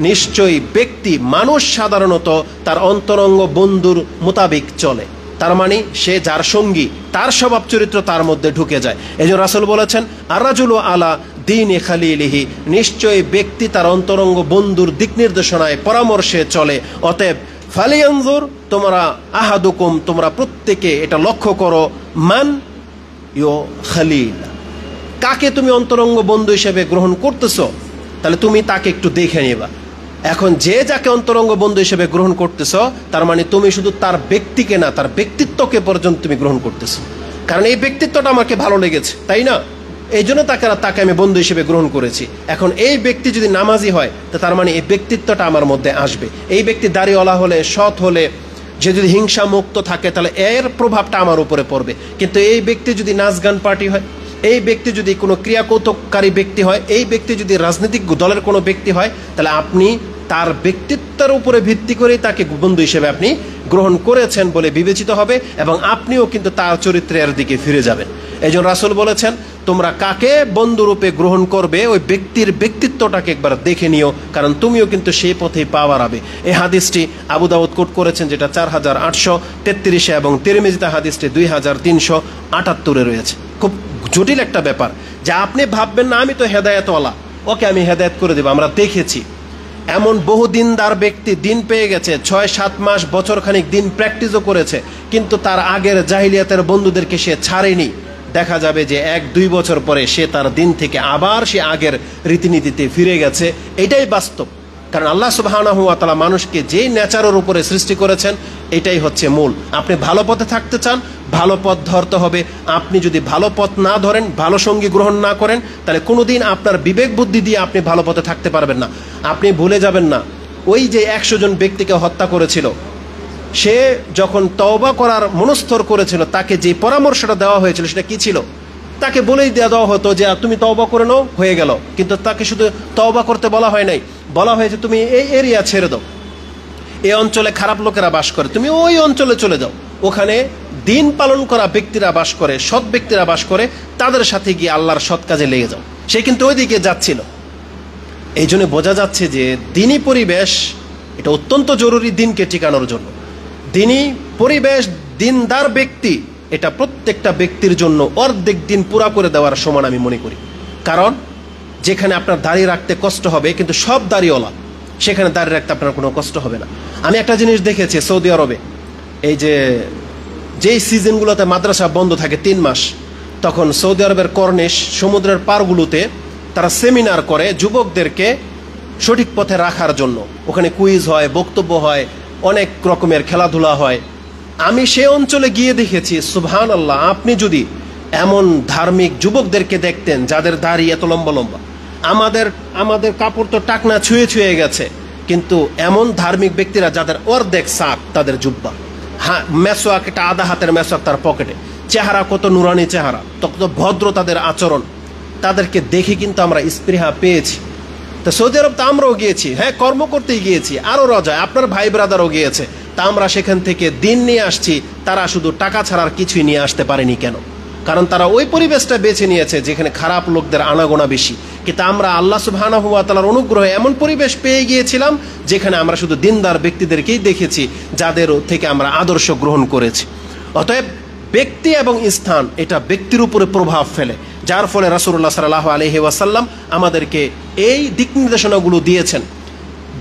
নিশ্চয়ই ব্যক্তি মানুষ সাধারণত তার অন্তরঙ্গ বন্ধুর মোতাবেক চলে। তার মানে সে যার সঙ্গী তার স্বভাব চরিত্র তার মধ্যে ঢুকে যায়। এই জন্য রাসূল বলেছেন আর-রাজুলু আলা দীনি খালিলিহি, নিশ্চয়ই ব্যক্তি তার অন্তরঙ্গ বন্ধুর দিক নির্দেশনায় পরামর্শে চলে। অতএব ফালিয়ানজুর, তোমরা আহাদুকুম, তোমরা প্রত্যেকে এটা লক্ষ্য করো, মান ইউ খালিল, কাকে তুমি অন্তরঙ্গ বন্ধু হিসেবে গ্রহণ করতেছো, তাহলে তুমি তাকে একটু দেখে নিবা। এখন যে যাকে অন্তরঙ্গ বন্ধু হিসেবে গ্রহণ করতেছো, তার মানে তুমি শুধু তার ব্যক্তিকে না, তার ব্যক্তিত্বকে পর্যন্ত তুমি গ্রহণ করতেছো। কারণ এই ব্যক্তিত্বটা আমাকে ভালো লেগেছে, তাই না, এই জন্য তাকে আমি বন্ধু হিসেবে গ্রহণ করেছি। এখন এই ব্যক্তি যদি নামাজি হয়, তো তার মানে এই ব্যক্তিত্বটা আমার মধ্যে আসবে। এই ব্যক্তি দাড়িওয়ালা হলে, সৎ হলে, যে যদি হিংসা মুক্ত থাকে, তাহলে এর প্রভাবটা আমার উপরে পড়বে। কিন্তু এই ব্যক্তি যদি নাচ গান পার্টি হয়, এই ব্যক্তি যদি কোনো ক্রিয়াকৌতুককারী ব্যক্তি হয়, এই ব্যক্তি যদি রাজনৈতিক দলের কোনো ব্যক্তি হয়, তাহলে আপনি তার ব্যক্তিত্বের উপরে ভিত্তি করেই তাকে বন্ধু হিসেবে আপনি গ্রহণ করেছেন বলে বিবেচিত হবে, এবং আপনিও কিন্তু তার চরিত্রের দিকে ফিরে যাবেন। এই জন্য রাসূল বলেছেন, তোমরা কাকে বন্ধুরূপে গ্রহণ করবে ওই ব্যক্তির ব্যক্তিত্বটাকে একবার দেখে নিও, কারণ তুমিও কিন্তু সেই পথেই পাওয়ার হবে। এই হাদিসটি আবু দাউদ কোট করেছেন, যেটা 4833 এবং তিরমিজিতে হাদিসটি 2378 রয়েছে। খুব জটিল একটা ব্যাপার, যা আপনি ভাববেন না আমি তো হেদায়েতওয়ালা, ওকে আমি হেদায়েত করে দেব। আমরা দেখেছি এমন বহু দিনদার ব্যক্তি দিন পেয়ে গেছে, 6-7 মাস, বছর খানিক দিন প্র্যাকটিসও করেছে, কিন্তু তার আগের জাহিলিয়াতের বন্ধুদেরকে সে ছাড়েনি। দেখা যাবে যে 1-2 বছর পরে সে তার দিন থেকে আবার সে আগের রীতিনীতিতে ফিরে গেছে। এটাই বাস্তব, কারণ আল্লাহ সুবহানাহু ওয়া তাআলা মানুষকে যেই নেচারের উপরে সৃষ্টি করেছেন, এটাই হচ্ছে মূল। আপনি ভালো পথে থাকতে চান, ভালো পথ ধরতে হবে। আপনি যদি ভালো পথ না ধরেন, ভালো সঙ্গী গ্রহণ না করেন, তাহলে কোনোদিন আপনার বিবেক বুদ্ধি দিয়ে আপনি ভালো পথে থাকতে পারবেন না। আপনি ভুলে যাবেন না, ওই যে 100 জন ব্যক্তিকে হত্যা করেছিল, সে যখন তওবা করার মনস্থর করেছিল, তাকে যে পরামর্শটা দেওয়া হয়েছিল সেটা কি ছিল? তাকে বলেই দেওয়া হতো যে তুমি তওবা করে নাও, হয়ে গেল। কিন্তু তাকে শুধু তওবা করতে বলা হয় নাই, বলা হয়েছে তুমি এই এরিয়া ছেড়ে দাও, এই অঞ্চলে খারাপ লোকেরা বাস করে, তুমি ওই অঞ্চলে চলে যাও, ওখানে দিন পালন করা ব্যক্তিরা বাস করে, সৎ ব্যক্তিরা বাস করে, তাদের সাথে গিয়ে আল্লাহর সৎ কাজে লেগে যাও। সে কিন্তু ওইদিকে যাচ্ছিল। এই জন্য বোঝা যাচ্ছে যে দিনী পরিবেশ এটা অত্যন্ত জরুরি দিনকে টিকানোর জন্য। দিনী পরিবেশ, দিনদার ব্যক্তি, এটা প্রত্যেকটা ব্যক্তির জন্য অর্ধেক দিন পুরা করে দেওয়ার সমান আমি মনে করি। কারণ যেখানে আপনার দাড়ি রাখতে কষ্ট হবে, কিন্তু সব দাড়িওয়ালা, সেখানে দাড়ি রাখতে আপনার কোনো কষ্ট হবে না। আমি একটা জিনিস দেখেছি সৌদি আরবে, এই যেই সিজনগুলোতে মাদ্রাসা বন্ধ থাকে 3 মাস, তখন সৌদি আরবের কর্নিশ সমুদ্রের পারগুলোতে তারা সেমিনার করে যুবকদেরকে সঠিক পথে রাখার জন্য। ওখানে কুইজ হয়, বক্তব্য হয়, অনেক রকমের খেলাধুলা হয়। আমি সে অঞ্চলে গিয়ে দেখেছি, সুবহানাল্লাহ, আপনি যদি এমন ধার্মিক যুবকদেরকে দেখতেন যাদের দাড়ি এত লম্বা লম্বা, আমাদের কাপড় তো টাকনা ছুঁয়ে ছুঁয়ে গেছে, কিন্তু এমন ধার্মিক ব্যক্তিরা যাদের অর্ধেক সাক তাদের জুব্বা, হ্যাঁ, মেসোয়াক, একটা আধা হাতের মেসোয়াক তার পকেটে, চেহারা কত নুরানি চেহারা, কত ভদ্র তাদের আচরণ, তাদেরকে দেখে কিন্তু আমরা স্পৃহা পেয়েছি। তো সৌদি আরব তো আমরাও গিয়েছি, হ্যাঁ, কর্ম করতেই গিয়েছি, আরও রজায় আপনার ভাই ব্রাদারও গিয়েছে, তা আমরা সেখান থেকে দিন নিয়ে আসছি। তারা শুধু টাকা ছাড়ার কিছুই নিয়ে আসতে পারেনি। কেন? কারণ তারা ওই পরিবেশটা বেছে নিয়েছে যেখানে খারাপ লোকদের আনাগোনা বেশি। কিন্তু আমরা আল্লাহ সুবহানাহু ওয়া তাআলার অনুগ্রহে এমন পরিবেশ পেয়ে গিয়েছিলাম যেখানে আমরা শুধু দিনদার ব্যক্তিদেরকেই দেখেছি, যাদের থেকে আমরা আদর্শ গ্রহণ করেছি। অতএব ব্যক্তি এবং স্থান এটা ব্যক্তির উপরে প্রভাব ফেলে, যার ফলে রাসূলুল্লাহ সাল্লাল্লাহু আলাইহি ওয়াসাল্লাম আমাদেরকে এই দিক নির্দেশনাগুলো দিয়েছেন।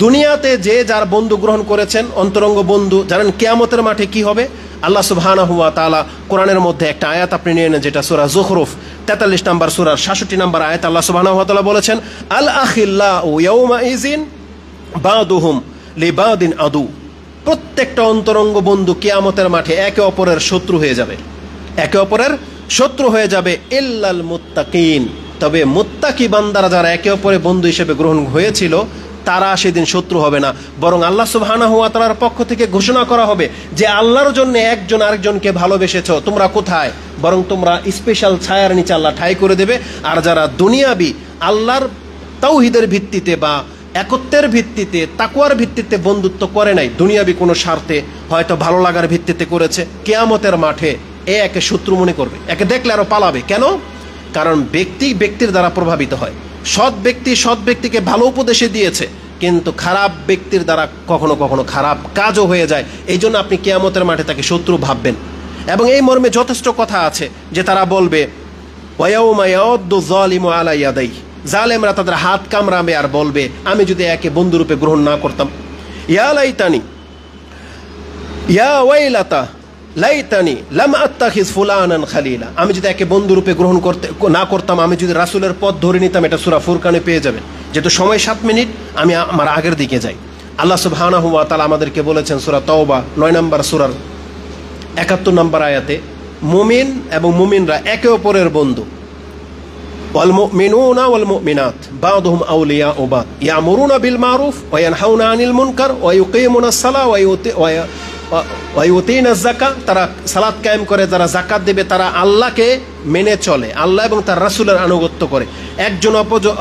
দুনিয়াতে যে যার বন্ধু গ্রহণ করেছেন, অন্তরঙ্গ বন্ধু, জানেন কিয়ামতের মাঠে কি হবে? আল্লাহ সুবহানাহু ওয়া তাআলা কোরআনের মধ্যে একটা আয়াত আপনি নিয়ে নেন, যেটা সূরা যুখরুফ 43 নম্বর সূরার 66 নম্বর আয়াত। আল্লাহ সুবহানাহু ওয়া তাআলা বলেছেন, আল আখিল্লাউ ইয়াউমা ইযিন বাদুহুম লিবাদিন আদু। প্রত্যেকটা অন্তরঙ্গ বন্ধু কিয়ামতের মাঠে একে অপরের শত্রু হয়ে যাবে, একে অপরের শত্রু হয়ে যাবে, ইল্লাল মুত্তাকিন। তবে মুত্তাকি বান্দারা যারা একে অপরের বন্ধু হিসেবে গ্রহণ হয়েছিল, তারা সেদিন শত্রু হবে না, বরং আল্লাহ সুবহানাহু ওয়া তাআলার পক্ষ থেকে ঘোষণা করা হবে যে আল্লাহর জন্য একজন আরেকজনকে ভালোবেসেছো, তোমরা কোথায়? বরং তোমরা স্পেশাল ছায়ার নিচে আল্লাহ ঠাঁই করে দেবে। আর যারা দুনিয়াবি আল্লাহর তাওহীদের ভিত্তিতে বা একত্বের ভিত্তিতে, তাকওয়ার ভিত্তিতে বন্ধুত্ব করে নাই, দুনিয়াবি কোনো স্বার্থে, হয়তো ভালো লাগার ভিত্তিতে করেছে, কিয়ামতের মাঠে একে শত্রু মনে করবে, একে দেখলে আরো পালাবে। কেন? কারণ ব্যক্তির দ্বারা প্রভাবিত হয়। সৎ ব্যক্তি সৎ ব্যক্তিকে ভালো উপদেশে দিয়েছে, কিন্তু খারাপ ব্যক্তির দ্বারা কখনো কখনো খারাপ কাজও হয়ে যায়। এই জন্য আপনি কিয়ামতের মাঠে তাকে শত্রু ভাববেন। এবং এই মর্মে যথেষ্ট কথা আছে যে তারা বলবে ওয়ায়াউমা ইয়াউদ্দু যালিমু আলা ইয়াদাইহি, জালেমরা তাদের হাত কামড়াবে আর বলবে আমি যদি একে বন্ধুরূপে গ্রহণ না করতাম। ইয়া লাইতানি ইয়া ওয়াইলাতা লাইতানি লাম আত্তাখিজ ফুলানান খালিলা, আমি যদি একে বন্ধুরূপে গ্রহণ না করতাম, আমি যদি রাসূলের পথ ধরে নিতাম। এটা সূরা ফুরকানে পেয়ে যাবেন। যেহেতু সময় 7 মিনিট, আমি আমার আগের দিকে যাই। আল্লাহ সুবহানাহু ওয়া তাআলা আমাদেরকে বলেছেন সূরা তাওবা 9 নম্বর সূরার 71 নম্বর আয়াতে, মুমিন এবং মুমিনরা একে অপরের বন্ধু। ওয়াল মুমিনুনা ওয়াল মুমিনাত বা'দুহুম আউলিয়াউ বা'দ ইয়ামুরুনা বিল মারুফ ওয়া ইয়ানহাউনা আনিল মুনকার ওয়া ইউকিমুনাস সালাহ ওয়া ইউতিনাজ যাকাত, তারা সালাত কায়েম করে, যারা যাকাত দেবে, তারা আল্লাহকে মেনে চলে, আল্লাহ এবং তার রাসূলের আনুগত্য করে, একজন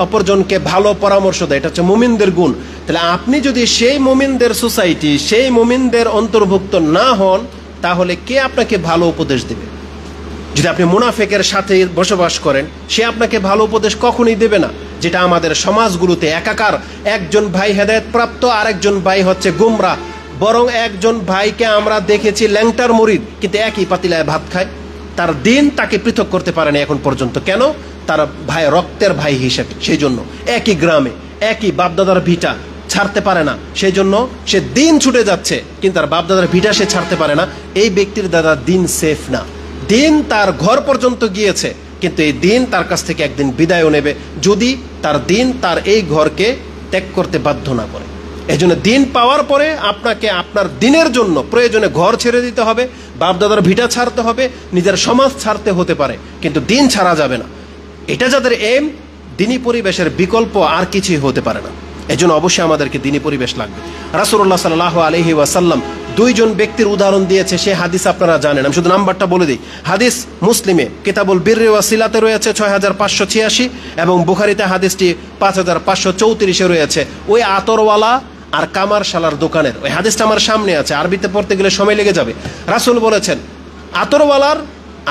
অপরজনকে ভালো পরামর্শ দেয়। এটা হচ্ছে মুমিনদের গুণ। তাহলে আপনি যদি সেই মুমিনদের সোসাইটি, সেই মুমিনদের অন্তর্ভুক্ত না হন, তাহলে কে আপনাকে ভালো উপদেশ দেবে? যদি আপনি মুনাফিকের সাথে বসবাস করেন, সে আপনাকে ভালো উপদেশ কখনোই দেবে না। যেটা আমাদের সমাজগুলোতে একাকার, একজন ভাই হেদায়েত প্রাপ্ত, আরেকজন ভাই হচ্ছে গুমরা। বরং একজন ভাইকে আমরা দেখেছি ল্যাংটার মুরিদ, কিন্তু একই পাতিলায় ভাত খায়। তার দিন তাকে পৃথক করতে পারেনি এখন পর্যন্ত। কেন? তার ভাই রক্তের ভাই হিসেবে। সেই জন্য একই গ্রামে, একই বাপদাদার ভিটা ছাড়তে পারে না, সেই জন্য সে দিন ছুটে যাচ্ছে, কিন্তু তার বাপদাদার ভিটা সে ছাড়তে পারে না। এই ব্যক্তির দ্বারা দিন সেফ না। দিন তার ঘর পর্যন্ত গিয়েছে, কিন্তু এই দিন তার কাছ থেকে একদিন বিদায়ও নেবে, যদি তার দিন তার এই ঘরকে ত্যাগ করতে বাধ্য না করে। এই জন্য দিন পাওয়ার পরে আপনাকে আপনার দিনের জন্য প্রয়োজনে ঘর ছেড়ে দিতে হবে, বাপদাদার ভিটা ছাড়তে হবে, নিজের সমাজ ছাড়তে হতে পারে, কিন্তু দিন ছাড়া যাবে না। এটা যাদের এম, দিনী পরিবেশের বিকল্প আর কিছুই হতে পারে না। এই জন্য অবশ্যই আমাদেরকে দিনী পরিবেশ লাগবে। রাসূলুল্লাহ সাল্লাল্লাহু আলাইহি ওয়াসাল্লাম 2 জন ব্যক্তির উদাহরণ দিয়েছে, সে হাদিস আপনারা জানেন, আমি শুধু নাম্বারটা বলে দিই। হাদিস মুসলিমে কিতাবুল বিররি ওয়া সিলাতে রয়েছে 6586, এবং বুখারীতে হাদিসটি 5534 রয়েছে। ওই আতরওয়ালা আর কামারশালার দোকানের ওই হাদিসটা আমার সামনে আছে, আরবিতে পড়তে গেলে সময় লেগে যাবে। রাসূল বলেছেন আতরওয়ালার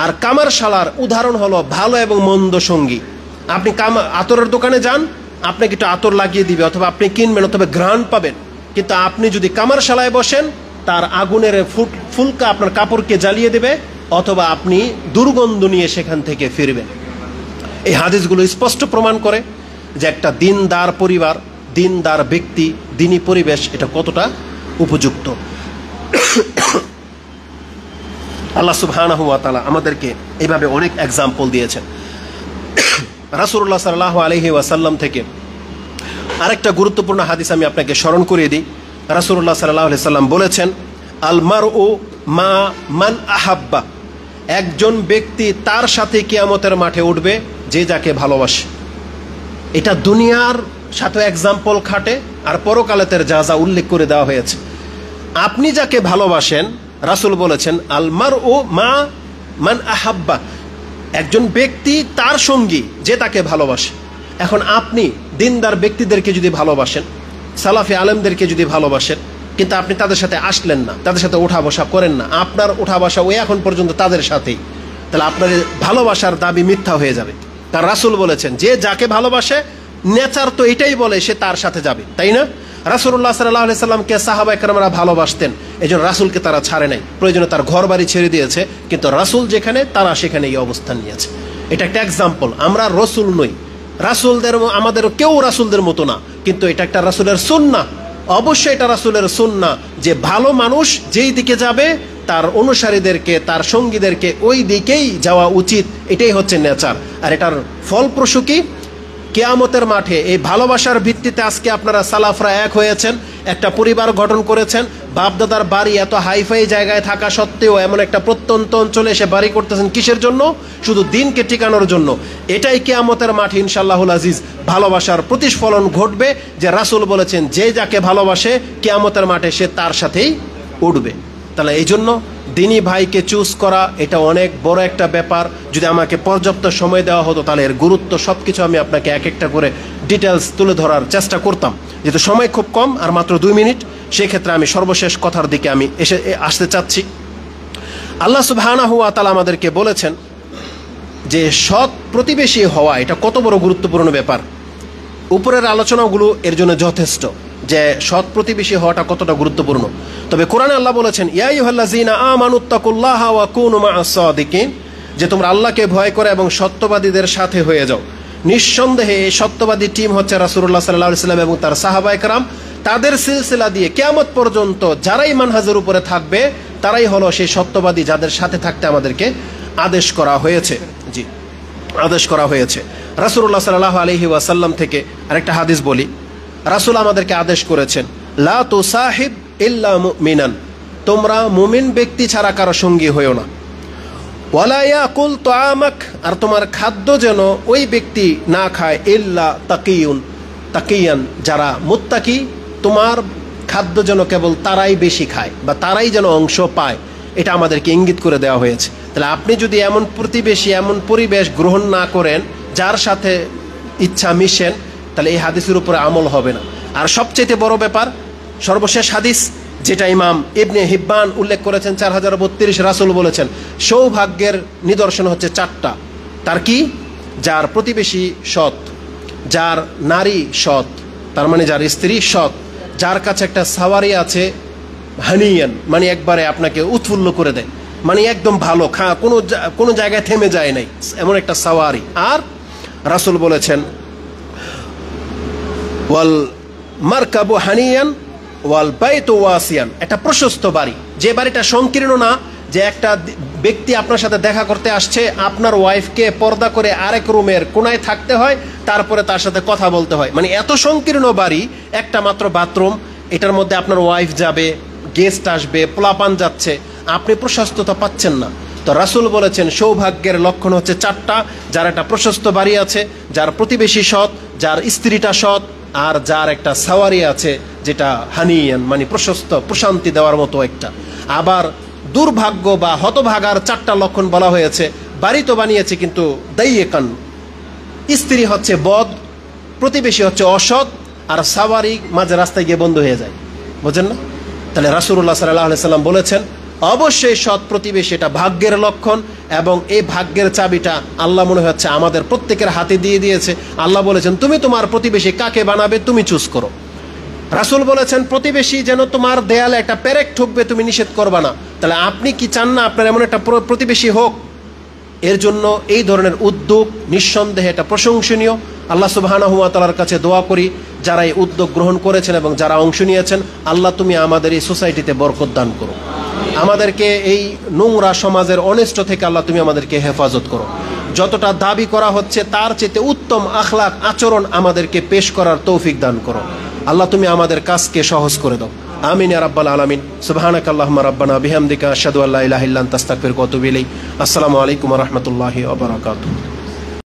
আর কামারশালার উদাহরণ হলো ভালো এবং মন্দ সঙ্গী। আপনি আতরের দোকানে যান, আপনাকে একটু আতর লাগিয়ে দিবে, অথবা আপনি কিনবেন, অথবা ঘ্রাণ পাবেন। কিন্তু আপনি যদি কামারশালায় বসেন, তার আগুনের ফুলকা আপনার কাপড়কে জ্বালিয়ে দেবে, অথবা আপনি দুর্গন্ধ নিয়ে সেখান থেকে ফিরবেন। এই হাদিসগুলো স্পষ্ট প্রমাণ করে যে একটা দিনদার পরিবার, দিনদার ব্যক্তি, দিনী পরিবেশ এটা কতটা উপযুক্ত। আল্লাহ সুবহানাহু ওয়া তাআলা আমাদেরকে এইভাবে অনেক এক্সাম্পল দিয়েছেন। রাসূলুল্লাহ সাল্লাল্লাহু আলাইহি ওয়াসাল্লাম থেকে আরেকটা গুরুত্বপূর্ণ হাদিস আমি আপনাকে স্মরণ করিয়ে দিই। রাসূলুল্লাহ সাল্লাল্লাহু আলাইহি ওয়াসাল্লাম বলেছেন আল মারউ মা মান আহাব্বা, একজন ব্যক্তি তার সাথে কিয়ামতের মাঠে উঠবে যে যাকে ভালোবাসে। এটা দুনিয়ার সাথে এক্সাম্পল খাটে, আর পরকালের যা যা উল্লেখ করে দেওয়া হয়েছে। আপনি যাকে ভালোবাসেন, রাসূল বলেছেন আল মারউ মা মান আহাব্বা, একজন ব্যক্তি তার সঙ্গী যে তাকে ভালোবাসে। এখন আপনি দিনদার ব্যক্তিদেরকে যদি ভালোবাসেন, সালাফি আলেমদেরকে যদি ভালোবাসেন, কিন্তু আপনি তাদের সাথে আসলেন না, তাদের সাথে ওঠা বসা করেন না, আপনার ওঠা বসা ওই এখন পর্যন্ত তাদের সাথেই, তাহলে আপনার ভালোবাসার দাবি মিথ্যা হয়ে যাবে। কারণ রাসূল বলেছেন যে যাকে ভালোবাসে, নেচার তো এটাই বলে সে তার সাথে যাবে, তাই না? রাসূলুল্লাহ সাল্লাল্লাহু আলাইহি সাল্লামকে সাহাবায়ে কেরামরা ভালোবাসতেন, এজন্য রাসূলকে তারা ছাড়ে নাই, প্রয়োজনে তার ঘর বাড়ি ছেড়ে দিয়েছে, কিন্তু রাসূল যেখানে তারা সেখানে এই অবস্থান নিয়েছে। এটা একটা এক্সাম্পল। আমরা রসুল নই, রাসূলদের আমাদের কেউ রাসূলদের মতো না, কিন্তু এটা একটা রাসূলের সুন্নাহ। অবশ্যই এটা রাসূলের সুন্নাহ যে ভালো মানুষ যেই দিকে যাবে, তার অনুসারীদেরকে, তার সঙ্গীদেরকে ওই দিকেই যাওয়া উচিত। এটাই হচ্ছে নেচার। আর এটার ফলপ্রসূ কি? কিয়ামতের মাঠে এই ভালোবাসার ভিত্তিতে আজকে আপনারা সালাফরা এক হয়েছেন, একটা পরিবার গঠন করেছেন। বাপদাদার বাড়ি এত হাইফাই জায়গায় থাকা সত্ত্বেও এমন একটা প্রত্যন্ত অঞ্চলে এসে বাড়ি করতেছেন কিসের জন্য? শুধু দিনকে টিকানোর জন্য। এটাই কিয়ামতের মাঠে ইনশাআল্লাহুল আজিজ ভালোবাসার প্রতিফলন ঘটবে, যে রাসূল বলেছেন যে যাকে ভালোবাসে কিয়ামতের মাঠে সে তার সাথেই উঠবে। তাহলে এই জন্য দিনী ভাইকে চুজ করা এটা অনেক বড় একটা ব্যাপার। যদি আমাকে পর্যাপ্ত সময় দেওয়া হতো, তাহলে এর গুরুত্ব সব কিছু আমি আপনাকে এক একটা করে ডিটেলস তুলে ধরার চেষ্টা করতাম। যেহেতু সময় খুব কম, আর মাত্র 2 মিনিট, সেক্ষেত্রে আমি সর্বশেষ কথার দিকে আমি আসতে চাচ্ছি। আল্লাহ সুবহানাহু ওয়া তাআলা আমাদেরকে বলেছেন যে সৎ প্রতিবেশী হওয়া এটা কত বড় গুরুত্বপূর্ণ ব্যাপার। উপরের আলোচনাগুলো এর জন্য যথেষ্ট। যে সৎ প্রতিবেশী হওয়াটা কতটা গুরুত্বপূর্ণ। তবে কোরআনে আল্লাহ বলেছেন, ইয়া আইয়ুহাল্লাযীনা আমানুত্তাকুল্লাহা ওয়া কুনু মা'আস সাদিকিন, যে তোমরা আল্লাহকে ভয় করে এবং সত্যবাদীদের সাথে হয়ে যাও। নিঃসন্দেহে এই সত্যবাদী টিম হচ্ছে রাসূলুল্লাহ সাল্লাল্লাহু আলাইহি ওয়াসাল্লাম এবং তার সাহাবায়ে কেরাম। তাদের সিলসিলা দিয়ে কিয়ামত পর্যন্ত যারাই মানহাজের উপরে থাকবে তারাই হলো সেই সত্যবাদী যাদের সাথে থাকতে আমাদেরকে আদেশ করা হয়েছে। জি, আদেশ করা হয়েছে। রাসূলুল্লাহ সাল্লাল্লাহু আলাইহি ওয়াসাল্লাম থেকে আরেকটা হাদিস বলি। রাসূল আমাদেরকে আদেশ করেছেন, লা তুসাহিব ইল্লা মুমিনান, তোমরা মুমিন ব্যক্তি ছাড়া কারো সঙ্গী হইও না। ওয়ালা ইয়াকুল তাআমাক, আর তোমার খাদ্য যেন ওই ব্যক্তি না খায় ইল্লা তাকিয়ান, যারা মুত্তাকি, তোমার খাদ্য যেন কেবল তারাই বেশি খায় বা তারাই যেন অংশ পায়, এটা আমাদেরকে ইঙ্গিত করে দেওয়া হয়েছে। তাহলে আপনি যদি এমন প্রতিবেশী, এমন পরিবেশ গ্রহণ না করেন যার সাথে ইচ্ছা মিশেন, তাহলে এই হাদিসের উপরে আমল হবে না। আর সবচেয়ে বড় ব্যাপার, সর্বশেষ হাদিস যেটা ইমাম ইবনে হিব্বান উল্লেখ করেছেন 4032, রাসূল বলেছেন সৌভাগ্যের নিদর্শন হচ্ছে 4টা। তার কি? যার প্রতিবেশী সৎ, যার নারী সৎ, তার মানে যার স্ত্রী সৎ, যার কাছে একটা সাওয়ারি আছে হানিয়ান, মানে একবারে আপনাকে উৎফুল্ল করে দেয়, মানে একদম ভালো, কোনো জায়গায় থেমে যায় নাই, এমন একটা সাওয়ারি। আর রাসূল বলেছেন ওয়াল মারকাবু হানিয়ান ওয়াল বাইতু ওয়াসিয়ান, একটা প্রশস্ত বাড়ি, যে বাড়িটা সংকীর্ণ না, যে একটা ব্যক্তি আপনার সাথে দেখা করতে আসছে, আপনার ওয়াইফকে পর্দা করে আরেক রুমের কোনায় থাকতে হয়, তারপরে তার সাথে কথা বলতে হয়, মানে এত সংকীর্ণ বাড়ি, একটা মাত্র বাথরুম, এটার মধ্যে আপনার ওয়াইফ যাবে, গেস্ট আসবে, পোলাপান যাচ্ছে, আপনি প্রশস্ততা পাচ্ছেন না। তো রাসূল বলেছেন সৌভাগ্যের লক্ষণ হচ্ছে 4টা, যার একটা প্রশস্ত বাড়ি আছে, যার প্রতিবেশী সৎ, যার স্ত্রীটা সৎ, আর যার একটা সাওয়ারি আছে যেটা হানিয়ান, মানে প্রশস্ত, প্রশান্তি দেওয়ার মতো একটা। আবার দুর্ভাগ্য বা হতভাগার 4টা লক্ষণ বলা হয়েছে। বাড়ি তো বানিয়েছে কিন্তু দাইয়েকান, স্ত্রী হচ্ছে বদ, প্রতিবেশী হচ্ছে অসৎ, আর সাওয়ারি মাঝে রাস্তায় গিয়ে বন্ধ হয়ে যায়। বুঝেন না? তাহলে রাসূলুল্লাহ সাল্লাল্লাহু আলাইহি সাল্লাম বলেছেন অবশ্যই সৎ প্রতিবেশী এটা ভাগ্যের লক্ষণ, এবং এই ভাগ্যের চাবিটা আল্লাহ মনে হচ্ছে আমাদের প্রত্যেকের হাতে দিয়ে দিয়েছে। আল্লাহ বলেছেন তুমি তোমার প্রতিবেশী কাকে বানাবে তুমি চুজ করো। রাসূল বলেছেন প্রতিবেশী যেন তোমার দেয়ালে একটা পেরেক ঠুকবে তুমি নিষেধ করবা না। তাহলে আপনি কি চান না আপনার এমন একটা প্রতিবেশী হোক? এর জন্য এই ধরনের উদ্যোগ নিঃসন্দেহে এটা প্রশংসনীয়। আল্লাহ সুবহানাহু ওয়া তাআলার কাছে দোয়া করি যারা এই উদ্যোগ গ্রহণ করেছেন এবং যারা অংশ নিয়েছেন, আল্লাহ তুমি আমাদের এই সোসাইটিতে বরকত দান করো, আমাদেরকে এই নোংরা সমাজের অনিষ্ট থেকে আল্লাহ তুমি আমাদেরকে হেফাজত করো। যতটা দাবি করা হচ্ছে তার চেয়ে উত্তম আখলাক আচরণ আমাদেরকে পেশ করার তৌফিক দান করো। আল্লাহ তুমি আমাদের কাজকে সহজ করে দাও। আমিন ইয়া রাব্বাল আলামিন। সুবহানাকাল্লাহুম্মা রাব্বানা বিহামদিকা আশহাদু আল্লা ইলাহা ইল্লা আনতা আস্তাগফিরুকা ওয়া আতুবু ইলাইক। আসসালামু আলাইকুম ওয়া রাহমাতুল্লাহি ওয়া বারাকাতুহু।